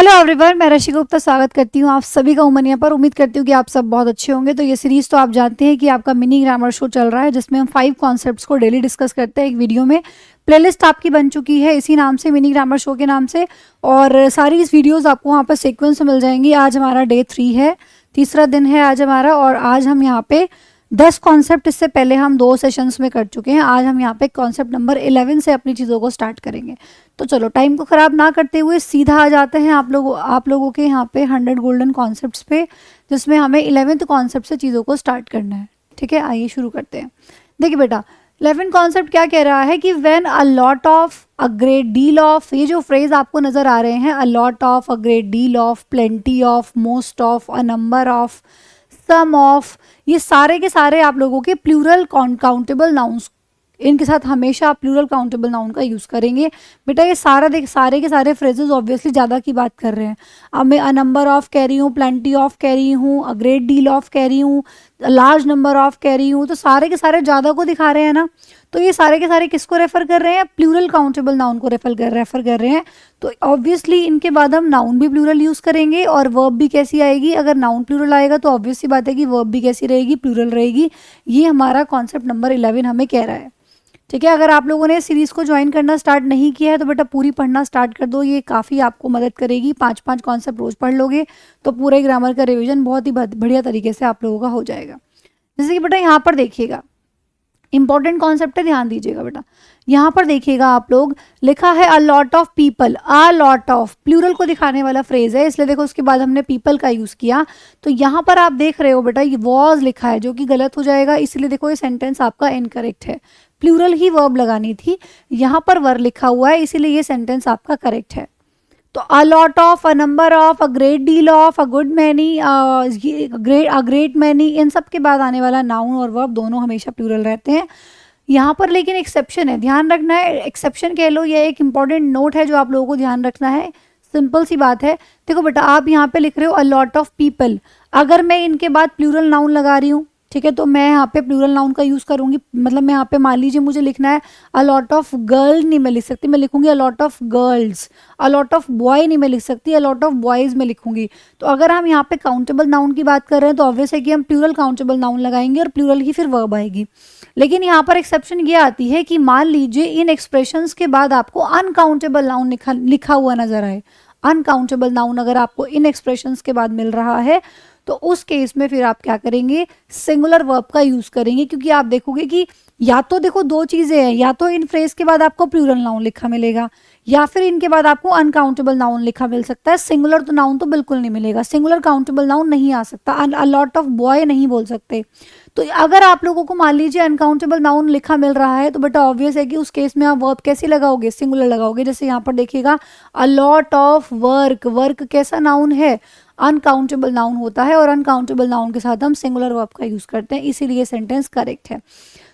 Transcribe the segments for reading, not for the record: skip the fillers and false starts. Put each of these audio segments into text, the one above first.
Hello everyone, मैं ऋषि गुप्ता स्वागत करती हूँ आप सभी का उमनिया पर। उम्मीद करती हूँ कि आप सब बहुत अच्छे होंगे। तो ये सीरीज तो आप जानते हैं कि आपका मिनी ग्रामर शो चल रहा है, जिसमें हम 5 कॉन्सेप्ट्स को डेली डिस्कस करते हैं एक वीडियो में। प्लेलिस्ट आपकी बन चुकी है इसी नाम से, मिनी ग्रामर शो के नाम से, और सारी इस वीडियोज़ आपको वहाँ पर सीक्वेंस में मिल जाएंगी। आज हमारा डे 3 है, तीसरा दिन है आज हमारा, और आज हम यहाँ पे 10 कॉन्सेप्ट, इससे पहले हम 2 सेशंस में कर चुके हैं। आज हम यहाँ पे कॉन्सेप्ट नंबर 11 से अपनी चीज़ों को स्टार्ट करेंगे। तो चलो टाइम को ख़राब ना करते हुए सीधा आ जाते हैं आप लोगों के यहाँ पे 100 गोल्डन कॉन्सेप्ट्स पे, जिसमें हमें 11th कॉन्सेप्ट से चीज़ों को स्टार्ट करना है। ठीक है, आइए शुरू करते हैं। देखिए बेटा, 11 कॉन्सेप्ट क्या कह रहा है कि when a lot of, a great deal of, ये जो फ्रेज आपको नज़र आ रहे हैं, a lot of, a great deal of, plenty of, most of, a number of, some of, ये सारे के सारे आप लोगों के प्लूरल काउंटेबल नाउन्स, इनके साथ हमेशा आप प्लूरल काउंटेबल नाउन का यूज़ करेंगे। बेटा ये सारे के सारे फ्रेजेस ऑब्वियसली ज़्यादा की बात कर रहे हैं। अब मैं अ नंबर ऑफ कह रही हूँ, प्लेंटी ऑफ कह रही हूँ, अ ग्रेट डील ऑफ कह रही हूँ, लार्ज नंबर ऑफ कह रही हूँ, तो सारे के सारे ज़्यादा को दिखा रहे हैं ना। तो ये सारे के सारे किसको रेफर कर रहे हैं? प्लूरल काउंटेबल नाउन को रेफर कर रहे हैं। तो ऑब्वियसली इनके बाद हम नाउन भी प्लूरल यूज़ करेंगे, और वर्ब भी कैसी आएगी? अगर नाउन प्लूरल आएगा तो ऑब्वियस सी बात है कि वर्ब भी कैसी रहेगी? प्लूरल रहेगी। ये हमारा कॉन्सेप्ट नंबर 11 हमें कह रहा है। ठीक है, अगर आप लोगों ने सीरीज़ को ज्वाइन करना स्टार्ट नहीं किया है तो बेटा पूरी पढ़ना स्टार्ट कर दो, ये काफ़ी आपको मदद करेगी। 5-5 कॉन्सेप्ट रोज़ पढ़ लोगे तो पूरे ग्रामर का रिवीजन बहुत ही बढ़िया तरीके से आप लोगों का हो जाएगा। जैसे कि बेटा यहाँ पर देखिएगा, इंपॉर्टेंट कॉन्सेप्ट है, ध्यान दीजिएगा बेटा। यहाँ पर देखिएगा आप लोग, लिखा है a lot of people, a lot of, plural को दिखाने वाला फ्रेज है, इसलिए देखो उसके बाद हमने पीपल का यूज़ किया। तो यहाँ पर आप देख रहे हो बेटा, ये वॉज लिखा है, जो कि गलत हो जाएगा, इसलिए देखो ये सेंटेंस आपका इनकरेक्ट है। प्लूरल ही वर्ब लगानी थी, यहाँ पर वर लिखा हुआ है, इसीलिए ये सेंटेंस आपका करेक्ट है। तो a lot of, a number of, a great deal of, a good many, a great many, इन सब के बाद आने वाला नाउन और वर्ब दोनों हमेशा प्लूरल रहते हैं। यहाँ पर लेकिन एक्सेप्शन है, ध्यान रखना है। एक्सेप्शन कह लो, ये एक इंपॉर्टेंट नोट है जो आप लोगों को ध्यान रखना है। सिंपल सी बात है। देखो बेटा, आप यहाँ पे लिख रहे हो अ लॉट ऑफ पीपल, अगर मैं इनके बाद प्लूरल नाउन लगा रही हूँ, ठीक है, तो मैं यहाँ पे प्लूरल नाउन का यूज़ करूँगी। मतलब मैं यहाँ पे मान लीजिए मुझे लिखना है अ लॉट ऑफ गर्ल, नहीं मैं लिख सकती, मैं लिखूंगी अ lot of girls. A lot of boy नहीं मैं लिख सकती, अ लॉट ऑफ बॉयज़ में लिखूंगी। तो अगर हम यहाँ पे काउंटेबल नाउन की बात कर रहे हैं तो ऑब्वियस है कि हम प्लूरल काउंटेबल नाउन लगाएंगे, और प्लूरल ही फिर वर्ब आएगी। लेकिन यहाँ पर एक्सेप्शन ये आती है कि मान लीजिए इन एक्सप्रेशंस के बाद आपको अनकाउंटेबल नाउन लिखा हुआ नजर आए। अनकाउंटेबल नाउन अगर आपको इन एक्सप्रेशंस के बाद मिल रहा है तो उस केस में फिर आप क्या करेंगे? सिंगुलर वर्ब का यूज करेंगे, क्योंकि आप देखोगे कि या तो देखो दो चीजें हैं, या तो इन फ्रेज के बाद आपको प्लूरल नाउन लिखा मिलेगा, या फिर इनके बाद आपको अनकाउंटेबल नाउन लिखा मिल सकता है। सिंगुलर तो नाउन तो बिल्कुल नहीं मिलेगा, सिंगुलर काउंटेबल नाउन नहीं आ सकता। अ लॉट ऑफ बॉय नहीं बोल सकते। तो अगर आप लोगों को मान लीजिए अनकाउंटेबल नाउन लिखा मिल रहा है तो बेटा ऑब्वियस है कि उस केस में आप वर्ब कैसी लगाओगे? सिंगुलर लगाओगे। जैसे यहाँ पर देखिएगा, अ लॉट ऑफ वर्क, वर्क कैसा नाउन है? अनकाउंटेबल नाउन होता है, और अनकाउंटेबल नाउन के साथ हम सिंगुलर वर्ब का यूज करते हैं, इसीलिए सेंटेंस करेक्ट है।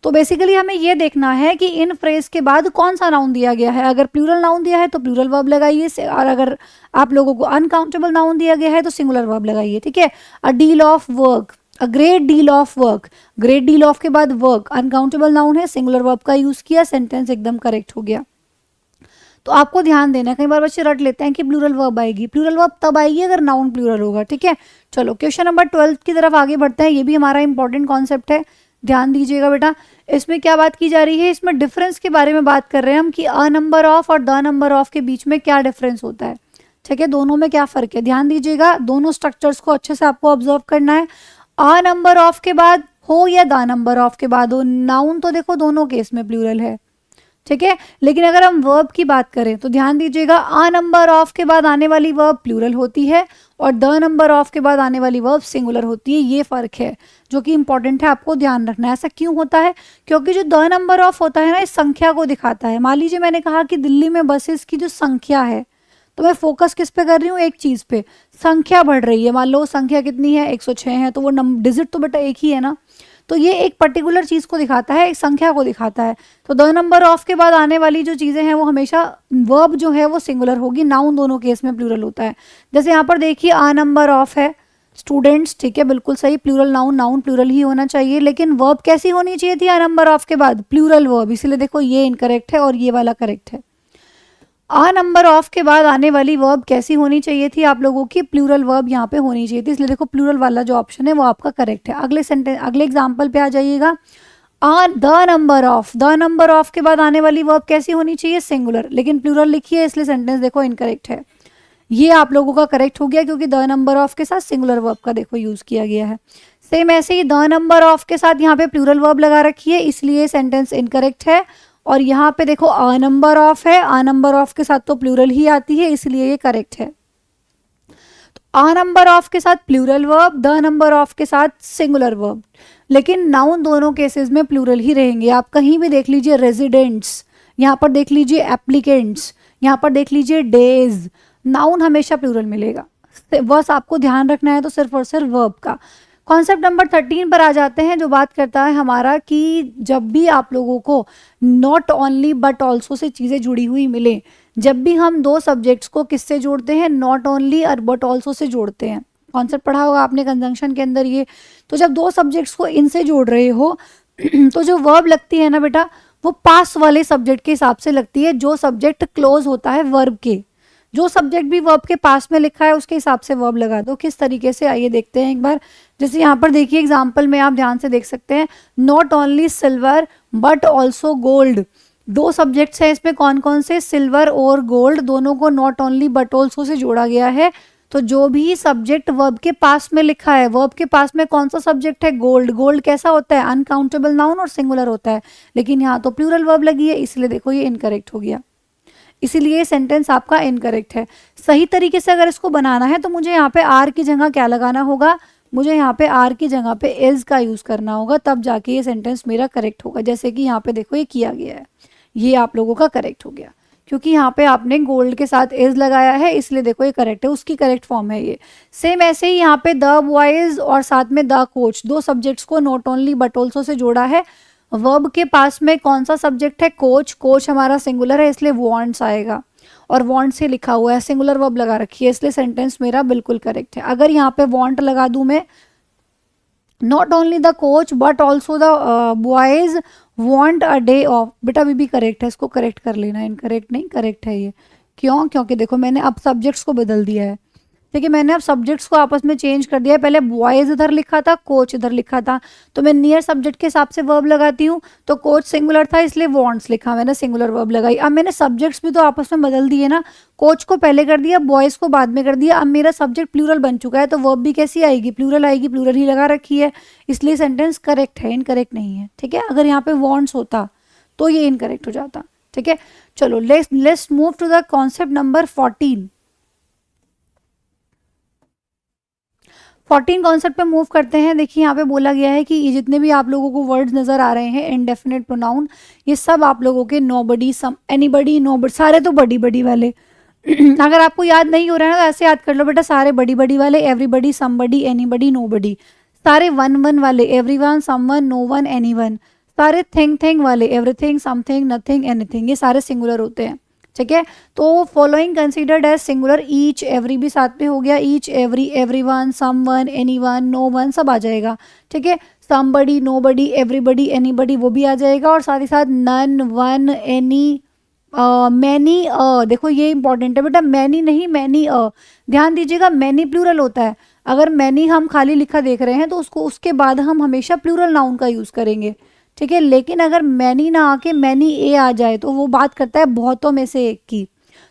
तो बेसिकली हमें ये देखना है कि इन फ्रेज के बाद कौन सा नाउन दिया गया है। अगर प्लूरल नाउन दिया है तो प्लूरल वर्ब लगाइए, और अगर आप लोगों को अनकाउंटेबल नाउन दिया गया है तो सिंगुलर वर्ब लगाइए। ठीक है, a deal of work, a great deal of work, great deal of के बाद वर्क अनकाउंटेबल नाउन है, सिंगुलर वर्ब का यूज किया, सेंटेंस एकदम करेक्ट हो गया। तो आपको ध्यान देना है, कई बार बच्चे रट लेते हैं कि प्लूरल वर्ब आएगी। प्लूरल वर्ब तब आएगी अगर नाउन प्लूरल होगा। ठीक है, चलो क्वेश्चन नंबर 12 की तरफ आगे बढ़ते हैं। ये भी हमारा इंपॉर्टेंट कॉन्सेप्ट है, ध्यान दीजिएगा बेटा। इसमें क्या बात की जा रही है? इसमें डिफरेंस के बारे में बात कर रहे हैं हम कि अ नंबर ऑफ और द नंबर ऑफ के बीच में क्या डिफरेंस होता है। ठीक है, दोनों में क्या फर्क है, ध्यान दीजिएगा। दोनों स्ट्रक्चर्स को अच्छे से आपको ऑब्जर्व करना है। अ नंबर ऑफ के बाद हो या द नंबर ऑफ के बाद हो, नाउन तो देखो दोनों केस में प्लूरल है। ठीक है, लेकिन अगर हम वर्ब की बात करें तो ध्यान दीजिएगा, अ नंबर ऑफ के बाद आने वाली वर्ब प्लूरल होती है, और द नंबर ऑफ के बाद आने वाली वर्ब सिंगुलर होती है। ये फर्क है जो कि इंपॉर्टेंट है, आपको ध्यान रखना है। ऐसा क्यों होता है? क्योंकि जो द नंबर ऑफ होता है ना, इस संख्या को दिखाता है। मान लीजिए मैंने कहा कि दिल्ली में बसेस की जो संख्या है, तो मैं फोकस किस पे कर रही हूँ? एक चीज पे, संख्या बढ़ रही है। मान लो संख्या कितनी है? 106 है, तो वो डिजिट तो बेटा एक ही है ना। तो ये एक पर्टिकुलर चीज को दिखाता है, एक संख्या को दिखाता है। तो द नंबर ऑफ के बाद आने वाली जो चीजें हैं वो हमेशा वर्ब जो है वो सिंगुलर होगी, नाउन दोनों केस में प्लूरल होता है। जैसे यहाँ पर देखिए, अ नंबर ऑफ है स्टूडेंट्स, ठीक है, बिल्कुल सही, प्लूरल नाउन, नाउन प्लूरल ही होना चाहिए, लेकिन वर्ब कैसी होनी चाहिए थी? अ नंबर ऑफ के बाद प्लूरल वर्ब, इसलिए देखो ये इनकरेक्ट है और ये वाला करेक्ट है। आ नंबर ऑफ के बाद आने वाली वर्ब कैसी होनी चाहिए थी आप लोगों की? प्लूरल वर्ब यहाँ पे होनी चाहिए थी, इसलिए देखो प्लूरल वाला जो ऑप्शन है वो आपका करेक्ट है। अगले सेंटेंस, अगले एग्जाम्पल पे आ जाइएगा। द नंबर ऑफ के बाद आने वाली वर्ब कैसी होनी चाहिए? सिंगुलर, लेकिन प्लूरल लिखी है इसलिए सेंटेंस देखो इनकरेक्ट है। ये आप लोगों का करेक्ट हो गया क्योंकि द नंबर ऑफ के साथ सिंगुलर वर्ब का देखो यूज किया गया है। सेम ऐसे ही द नंबर ऑफ के साथ यहाँ पे प्लूरल वर्ब लगा रखी है, इसलिए सेंटेंस इनकरेक्ट है। और यहाँ पे देखो अ नंबर ऑफ है, अ नंबर ऑफ के साथ तो प्लूरल ही आती है, इसलिए ये करेक्ट है। आ नंबर ऑफ के साथ plural verb, the number of के साथ सिंगुलर वर्ब, लेकिन नाउन दोनों केसेस में प्लूरल ही रहेंगे। आप कहीं भी देख लीजिए रेजिडेंट्स, यहाँ पर देख लीजिए एप्लीकेंट्स, यहाँ पर देख लीजिए डेज, नाउन हमेशा प्लूरल मिलेगा। बस आपको ध्यान रखना है तो सिर्फ और सिर्फ वर्ब का। कॉन्सेप्ट नंबर 13 पर आ जाते हैं, जो बात करता है हमारा कि जब भी आप लोगों को not only but also say चीज़ें जुड़ी हुई मिले, जब भी हम दो सब्जेक्ट्स को किससे जोड़ते हैं? नॉट ओनली और बट ऑल्सो से जोड़ते हैं। कॉन्सेप्ट पढ़ा होगा आपने कंजंक्शन के अंदर ये। तो जब दो सब्जेक्ट्स को इनसे जोड़ रहे हो तो जो वर्ब लगती है ना बेटा, वो पास वाले सब्जेक्ट के हिसाब से लगती है, जो सब्जेक्ट क्लोज होता है वर्ब के। जो सब्जेक्ट भी वर्ब के पास में लिखा है उसके हिसाब से वर्ब लगा दो। किस तरीके से, आइए देखते हैं एक बार। जैसे यहाँ पर देखिए एग्जाम्पल में आप ध्यान से देख सकते हैं, not only silver but also gold. दो सब्जेक्ट्स हैं इसमें, कौन कौन से? सिल्वर और गोल्ड, दोनों को not only but also say जोड़ा गया है। तो जो भी सब्जेक्ट वर्ब के पास में लिखा है, वर्ब के पास में कौन सा सब्जेक्ट है? गोल्ड। गोल्ड कैसा होता है? अनकाउंटेबल नाउन और सिंगुलर होता है, लेकिन यहाँ तो प्लूरल वर्ब लगी है, इसलिए देखो ये इनकरेक्ट हो गया, इसीलिए सेंटेंस आपका इनकरेक्ट है। सही तरीके से अगर इसको बनाना है तो मुझे यहाँ पे आर की जगह क्या लगाना होगा? मुझे यहाँ पे आर की जगह पे इज का यूज करना होगा, तब जाके ये सेंटेंस मेरा करेक्ट होगा। जैसे कि यहाँ पे देखो ये किया गया है, ये आप लोगों का करेक्ट हो गया क्योंकि यहाँ पे आपने गोल्ड के साथ इज लगाया है, इसलिए देखो ये करेक्ट है, उसकी करेक्ट फॉर्म है ये। सेम ऐसे ही यहाँ पे द बॉयज और साथ में द कोच, दो सब्जेक्ट्स को not only but also say जोड़ा है। वर्ब के पास में कौन सा सब्जेक्ट है? कोच। कोच हमारा सिंगुलर है इसलिए वांट्स आएगा, और वांट से लिखा हुआ है, सिंगुलर वर्ब लगा रखी है, इसलिए सेंटेंस मेरा बिल्कुल करेक्ट है। अगर यहाँ पे वांट लगा दूं मैं, not only the coach but also the boys want a day of, बेटा भी करेक्ट है, इसको करेक्ट कर लेना। इनकरेक्ट नहीं, करेक्ट है ये। क्यों? क्योंकि देखो मैंने अब सब्जेक्ट्स को बदल दिया है, ठीक है, मैंने अब सब्जेक्ट्स को आपस में चेंज कर दिया है। पहले बॉयज इधर लिखा था, कोच इधर लिखा था, तो मैं नियर सब्जेक्ट के हिसाब से वर्ब लगाती हूँ। तो कोच सिंगुलर था इसलिए वांट्स लिखा, मैंने सिंगुलर वर्ब लगाई। अब मैंने सब्जेक्ट्स भी तो आपस में बदल दिए ना, कोच को पहले कर दिया, बॉयज को बाद में कर दिया। अब मेरा सब्जेक्ट प्लूरल बन चुका है, तो वर्ब भी कैसी आएगी? प्लूरल आएगी, प्लूरल ही लगा रखी है, इसलिए सेंटेंस करेक्ट है, इनकरेक्ट नहीं है। ठीक है, अगर यहाँ पे वांट्स होता तो ये इनकरेक्ट हो जाता। ठीक है, चलो let's move to the concept number 14। 14 concept पे मूव करते हैं। देखिए यहाँ पे बोला गया है कि ये जितने भी आप लोगों को वर्ड्स नजर आ रहे हैं इनडेफिनेट प्रोनाउन, ये सब आप लोगों के नोबडी, सम, एनीबडी, नोबडी, सारे तो बड़ी बड़ी वाले अगर आपको याद नहीं हो रहा है तो ऐसे याद कर लो बेटा, सारे बड़ी बड़ी वाले, एवरीबडी, समबडी, एनीबडी, नोबडी। सारे वन वन वाले, everyone, someone, no one, anyone. सारे थिंग थिंग वाले, एवरीथिंग, समथिंग, नथिंग, एनीथिंग, ये सारे सिंगुलर होते हैं। ठीक है, तो following considered as singular, each, every भी साथ में हो गया, each, every, everyone, someone, anyone, no one, सब आ जाएगा। ठीक है, समबडी, नोबडी, एवरीबडी, एनीबडी, वो भी आ जाएगा, और साथ ही साथ नन, वन, एनी, मैनी। देखो ये इंपॉर्टेंट है बेटा, मैनी नहीं, मैनी। ध्यान दीजिएगा, मैनी प्लूरल होता है। अगर मैनी हम खाली लिखा देख रहे हैं तो उसको उसके बाद हम हमेशा प्लूरल नाउन का यूज करेंगे। ठीक है, लेकिन अगर मैनी ना आके मैनी ए आ जाए तो वो बात करता है बहुतों में से एक की,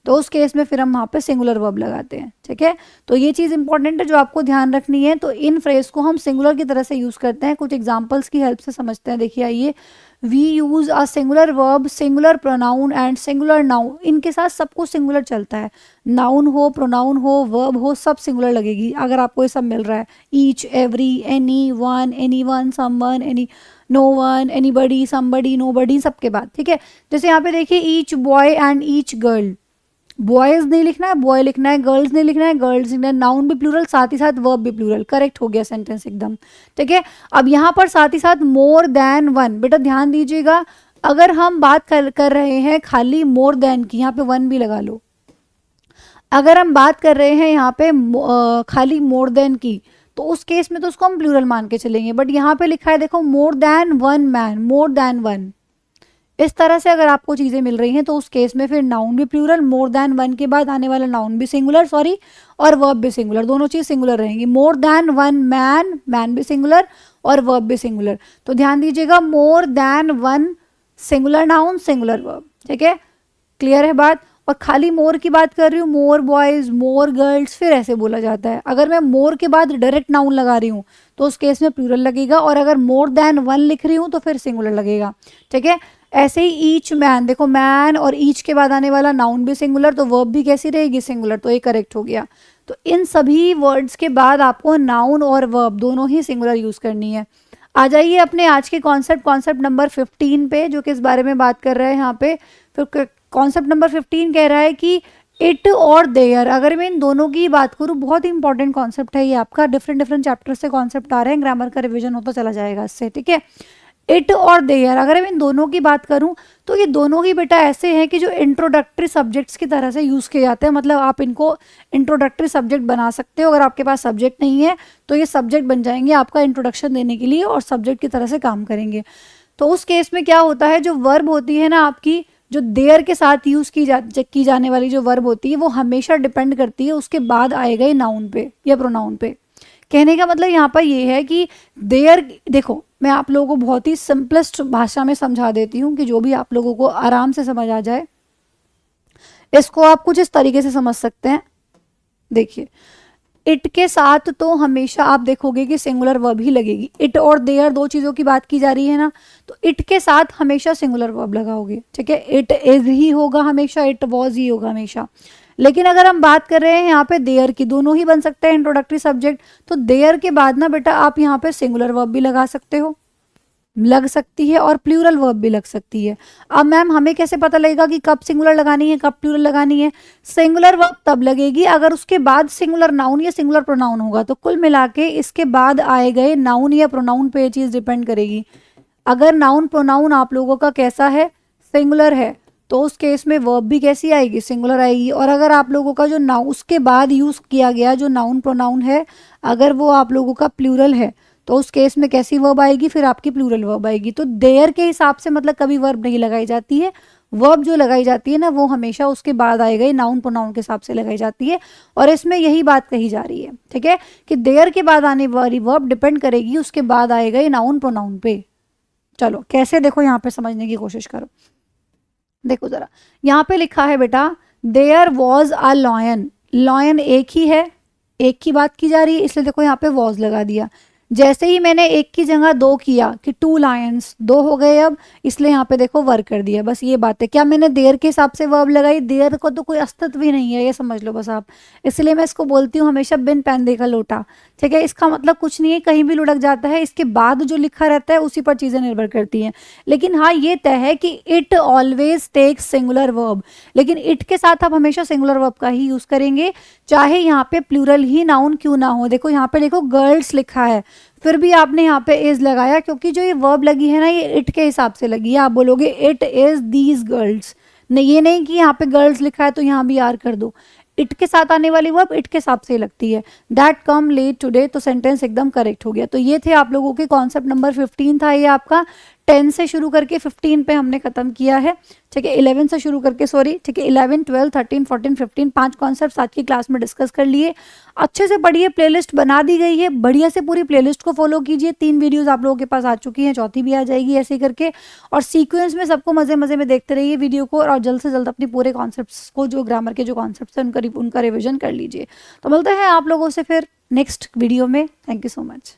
तो उस केस में फिर हम वहाँ पे सिंगुलर वर्ब लगाते हैं। ठीक है, तो ये चीज़ इंपॉर्टेंट है जो आपको ध्यान रखनी है। तो इन फ्रेज को हम सिंगुलर की तरह से यूज़ करते हैं, कुछ एग्जांपल्स की हेल्प से समझते हैं। देखिए आइए, we use a singular verb, singular pronoun and singular noun. इनके साथ सबको सिंगुलर चलता है, नाउन हो, प्रोनाउन हो, वर्ब हो, सब सिंगुलर लगेगी अगर आपको ये सब मिल रहा है। Each, every, any one, any one, someone, any, no one, anybody, somebody, nobody, सबके बाद। ठीक है, जैसे यहाँ पे देखिए, each boy and each girl, boys नहीं लिखना है, बॉय लिखना है, गर्ल्स नहीं लिखना है, गर्ल्स लिखना है। नाउन भी प्लूरल, साथ ही साथ वर्ब भी प्लूरल, करेक्ट हो गया सेंटेंस एकदम। ठीक है, अब यहाँ पर साथ ही साथ मोर देन वन, बेटा ध्यान दीजिएगा, अगर हम बात कर रहे हैं खाली मोर देन की, यहाँ पे वन भी लगा लो। अगर हम बात कर रहे हैं यहाँ पे खाली मोर देन की, तो उस केस में तो उसको हम प्लूरल मान के चलेंगे, बट यहाँ पे लिखा है देखो, more than one man, more than one, इस तरह से अगर आपको चीज़ें मिल रही हैं तो उस केस में फिर नाउन भी प्लूरल, मोर देन वन के बाद आने वाला नाउन भी सिंगुलर, सॉरी, और वर्ब भी सिंगुलर, दोनों चीज़ सिंगुलर रहेंगी। More than one man, man भी सिंगुलर और वर्ब भी सिंगुलर। तो ध्यान दीजिएगा, more than one singular noun singular verb, ठीक है, क्लियर है बात। और खाली मोर की बात कर रही हूँ, मोर बॉयज, मोर गर्ल्स, फिर ऐसे बोला जाता है। अगर मैं मोर के बाद डायरेक्ट नाउन लगा रही हूँ तो उस केस में प्लूरल लगेगा, और अगर मोर देन वन लिख रही हूँ तो फिर सिंगुलर लगेगा, ठीक है। ऐसे ही ईच मैन, देखो मैन और ईच के बाद आने वाला नाउन भी सिंगुलर, तो वर्ब भी कैसी रहेगी, सिंगुलर, तो ये करेक्ट हो गया। तो इन सभी वर्ड्स के बाद आपको नाउन और वर्ब दोनों ही सिंगुलर यूज करनी है। आ जाइए अपने आज के कॉन्सेप्ट नंबर 15 पे, जो कि इस बारे में बात कर रहे हैं यहाँ पे। फिर कॉन्सेप्ट नंबर 15 कह रहा है कि इट और देयर। अगर मैं इन दोनों की बात करूँ, बहुत ही इंपॉर्टेंट कॉन्सेप्ट है ये आपका, डिफरेंट चैप्टर से कॉन्सेप्ट आ रहे हैं, ग्रामर का रिवीजन होता चला जाएगा इससे, ठीक है। इट और देयर, अगर मैं इन दोनों की बात करूं तो ये दोनों ही बेटा ऐसे हैं कि जो इंट्रोडक्टरी सब्जेक्ट्स की तरह से यूज़ किए जाते हैं। मतलब आप इनको इंट्रोडक्टरी सब्जेक्ट बना सकते हो। अगर आपके पास सब्जेक्ट नहीं है तो ये सब्जेक्ट बन जाएंगे आपका इंट्रोडक्शन देने के लिए, और सब्जेक्ट की तरह से काम करेंगे। तो उस केस में क्या होता है, जो वर्ब होती है ना आपकी, जो देयर के साथ यूज़ की जाने वाली जो वर्ब होती है, वो हमेशा डिपेंड करती है उसके बाद आए गए नाउन पे या प्रोनाउन पे। कहने का मतलब यहाँ पर ये है कि देयर, देखो मैं आप लोगों को बहुत ही सिंपलेस्ट भाषा में समझा देती हूँ कि जो भी आप लोगों को आराम से समझ आ जाए। इसको आप कुछ इस तरीके से समझ सकते हैं। देखिए, इट के साथ तो हमेशा आप देखोगे कि सिंगुलर वर्ब ही लगेगी। इट और देयर दो चीज़ों की बात की जा रही है ना, तो इट के साथ हमेशा सिंगुलर वर्ब लगाओगे, ठीक है। इट इज ही होगा हमेशा, इट वॉज ही होगा हमेशा। लेकिन अगर हम बात कर रहे हैं यहाँ पे देयर की, दोनों ही बन सकते हैं इंट्रोडक्टरी सब्जेक्ट, तो देयर के बाद ना बेटा आप यहाँ पे सिंगुलर वर्ब भी लगा सकते हो, लग सकती है, और प्लूरल वर्ब भी लग सकती है। अब मैम हमें कैसे पता लगेगा कि कब सिंगुलर लगानी है कब प्लूरल लगानी है? सिंगुलर वर्ब तब लगेगी अगर उसके बाद सिंगुलर नाउन या सिंगुलर प्रोनाउन होगा। तो कुल मिला के इसके बाद आए गए नाउन या प्रोनाउन पे ये चीज़ डिपेंड करेगी। अगर नाउन प्रोनाउन आप लोगों का कैसा है, सिंगुलर है, तो उस केस में वर्ब भी कैसी आएगी, सिंगुलर आएगी। और अगर आप लोगों का जो नाउन उसके बाद यूज़ किया गया जो नाउन प्रोनाउन है, अगर वो आप लोगों का प्लूरल है, तो उस केस में कैसी वर्ब आएगी, फिर आपकी प्लूरल वर्ब आएगी। तो देयर के हिसाब से मतलब कभी वर्ब नहीं लगाई जाती है। वर्ब जो लगाई जाती है ना, वो हमेशा उसके बाद आए गए नाउन प्रोनाउन के हिसाब से लगाई जाती है। और इसमें यही बात कही जा रही है, ठीक है, कि देयर के बाद आने वाली वर्ब डिपेंड करेगी उसके बाद आए गए नाउन प्रोनाउन पे। चलो कैसे, देखो यहाँ पे समझने की कोशिश करो। देखो जरा, यहाँ पे लिखा है बेटा, there was a lion. Lion एक ही है, एक की बात की जा रही है, इसलिए देखो यहाँ पे वॉज लगा दिया। जैसे ही मैंने एक की जगह दो किया कि टू लायंस, दो हो गए अब, इसलिए यहाँ पे देखो वर्क कर दिया। बस ये बात है। क्या मैंने देयर के हिसाब से वर्ब लगाई? देयर को तो कोई अस्तित्व ही नहीं है, ये समझ लो बस आप। इसलिए मैं इसको बोलती हूँ हमेशा बिन पैन देखा लोटा, ठीक है। इसका मतलब कुछ नहीं है, कहीं भी लुढ़क जाता है, इसके बाद जो लिखा रहता है उसी पर चीज़ें निर्भर करती हैं। लेकिन हाँ ये तय है कि it always takes singular verb. लेकिन इट के साथ आप हमेशा सिंगुलर वर्ब का ही यूज़ करेंगे, चाहे यहाँ पे प्लूरल ही नाउन क्यों ना हो। देखो यहाँ पे देखो गर्ल्स लिखा है, फिर भी आपने यहाँ पे इज लगाया, क्योंकि जो ये वर्ब लगी है ना, ये इट के हिसाब से लगी है। आप बोलोगे इट इज दीज गर्ल्स, नहीं, ये नहीं कि यहाँ पे गर्ल्स लिखा है तो यहाँ भी आर कर दो। इट के साथ आने वाली वर्ब इट के हिसाब से लगती है। दैट कम लेट टुडे, तो सेंटेंस एकदम करेक्ट हो गया। तो ये थे आप लोगों के कॉन्सेप्ट नंबर 15 था ये आपका। 10 से शुरू करके 15 पे हमने खत्म किया है, ठीक है। 11 से शुरू करके, सॉरी, ठीक है, 11, 12, 13, 14, 15 5 कॉन्सेप्ट आज की क्लास में डिस्कस कर लिए। अच्छे से पढ़िए, प्लेलिस्ट बना दी गई है, बढ़िया से पूरी प्लेलिस्ट को फॉलो कीजिए। 3 वीडियोस आप लोगों के पास आ चुकी हैं, चौथी भी आ जाएगी ऐसे ही करके। और सीक्वेंस में सबको मजे मजे में देखते रहिए वीडियो को, और जल्द से जल्द अपने पूरे कॉन्सेप्ट्स को, जो ग्रामर के जो कॉन्सेप्ट्स हैं उनका रिविजन कर लीजिए। तो मिलते हैं आप लोगों से फिर नेक्स्ट वीडियो में। Thank you so much.